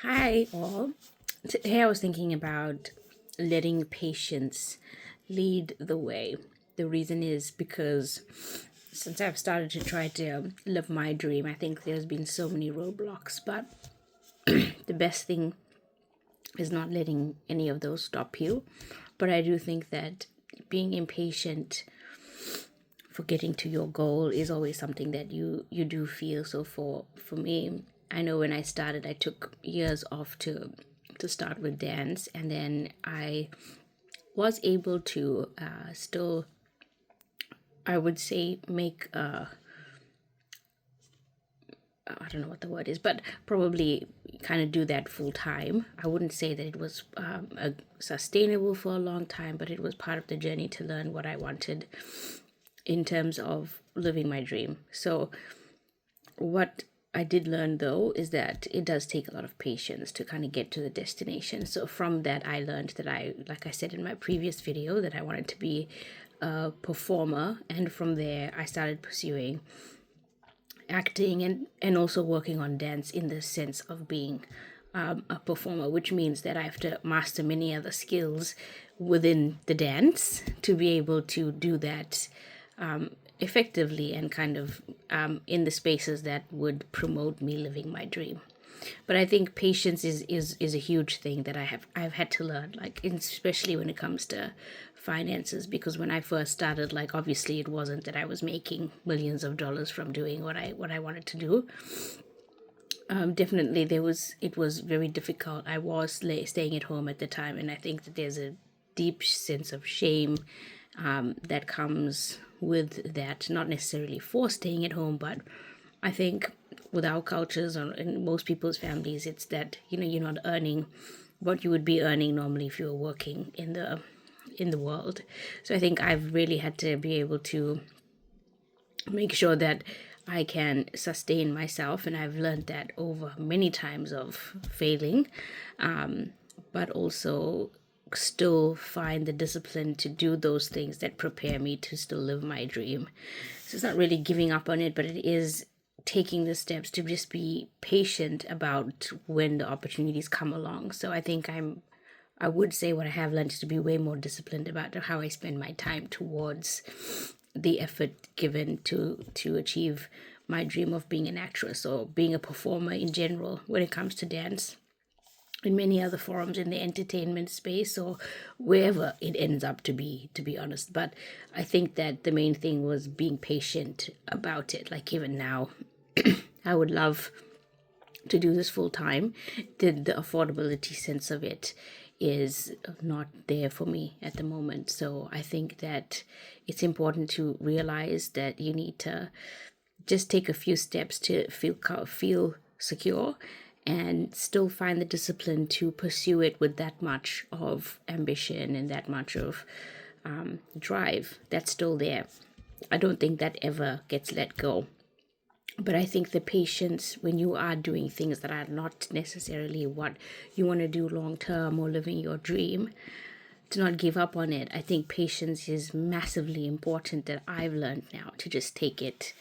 Hi, all. Today I was thinking about letting patience lead the way. The reason is because since I've started to try to live my dream, I think there's been so many roadblocks, but the best thing is not letting any of those stop you. But I do think that being impatient for getting to your goal is always something that you do feel. So for me, I know when I started, I took years off to start with dance, and then I was able to still, I would say, make I don't know what the word is, but probably kind of do that full time. I wouldn't say that it was sustainable for a long time, but it was part of the journey to learn what I wanted in terms of living my dream. So what I did learn though is that it does take a lot of patience to kind of get to the destination. So from that, I learned that like I said in my previous video, that I wanted to be a performer. And from there, I started pursuing acting and also working on dance in the sense of being a performer, which means that I have to master many other skills within the dance to be able to do that effectively and kind of in the spaces that would promote me living my dream. But I think patience is a huge thing that I've had to learn, like especially when it comes to finances, because when I first started, like obviously it wasn't that I was making millions of dollars from doing what I wanted to do. Definitely it was very difficult. I was staying at home at the time, and I think that there's a deep sense of shame that comes with that, not necessarily for staying at home, but I think with our cultures or in most people's families, it's that you're not earning what you would be earning normally if you were working in the world. So I think I've really had to be able to make sure that I can sustain myself, and I've learned that over many times of failing, but also still find the discipline to do those things that prepare me to still live my dream. So it's not really giving up on it, but it is taking the steps to just be patient about when the opportunities come along. So I think I would say what I have learned is to be way more disciplined about how I spend my time towards the effort given to achieve my dream of being an actress or being a performer in general when it comes to dance, in many other forums in the entertainment space or wherever it ends up to be honest. But I think that the main thing was being patient about it. Like even now, I would love to do this full time. The affordability sense of it is not there for me at the moment. So I think that it's important to realize that you need to just take a few steps to feel secure and still find the discipline to pursue it with that much of ambition and that much of drive that's still there. I don't think that ever gets let go. But I think the patience when you are doing things that are not necessarily what you want to do long term or living your dream, to not give up on it. I think patience is massively important, that I've learned now to just take it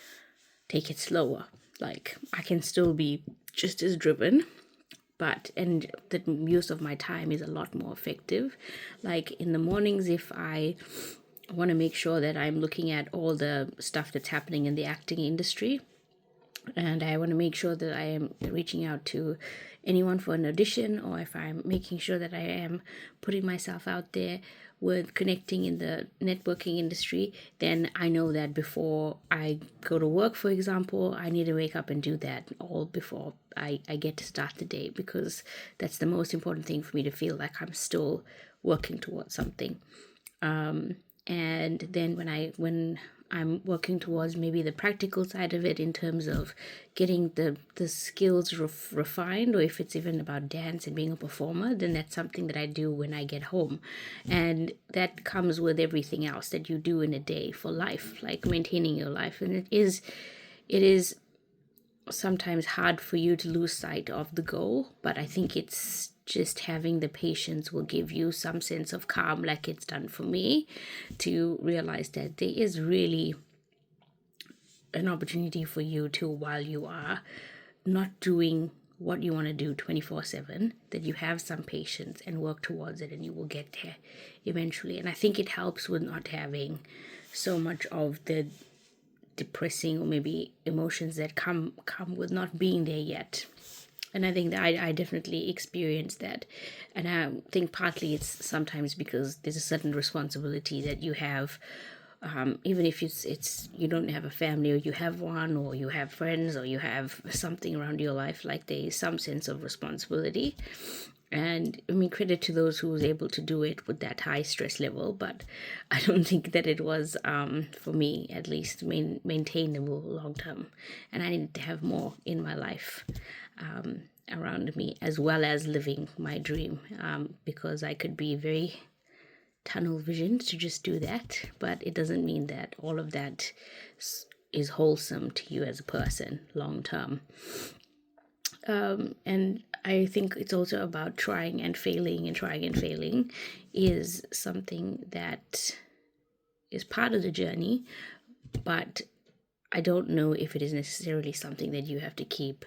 slower. Like I can still be just as driven, but and the use of my time is a lot more effective. Like in the mornings, if I want to make sure that I'm looking at all the stuff that's happening in the acting industry, and I want to make sure that I am reaching out to anyone for an audition, or if I'm making sure that I am putting myself out there with connecting in the networking industry, then I know that before I go to work, for example, I need to wake up and do that all before I get to start the day, because that's the most important thing for me to feel like I'm still working towards something. And then when I'm working towards maybe the practical side of it in terms of getting the skills refined, or if it's even about dance and being a performer, then that's something that I do when I get home. And that comes with everything else that you do in a day for life, like maintaining your life. And it is sometimes hard for you to lose sight of the goal, but I think it's just having the patience will give you some sense of calm, like it's done for me, to realize that there is really an opportunity for you to, while you are not doing what you want to do 24/7, that you have some patience and work towards it, and you will get there eventually. And I think it helps with not having so much of the depressing or maybe emotions that come with not being there yet. And I think that I definitely experienced that. And I think partly it's sometimes because there's a certain responsibility that you have, even if it's you don't have a family, or you have one, or you have friends, or you have something around your life, like there is some sense of responsibility. And I mean, credit to those who was able to do it with that high stress level, but I don't think that it was, for me at least, maintainable long term. And I needed to have more in my life, around me, as well as living my dream, because I could be very tunnel visioned to just do that, but it doesn't mean that all of that is wholesome to you as a person long term. And I think it's also about trying and failing, and trying and failing is something that is part of the journey, but I don't know if it is necessarily something that you have to keep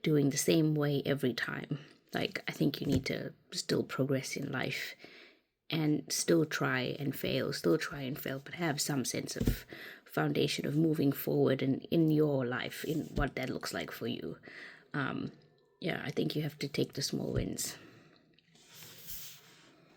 doing the same way every time. Like, I think you need to still progress in life and still try and fail, but have some sense of foundation of moving forward and in your life, in what that looks like for you. Yeah, I think you have to take the small wins.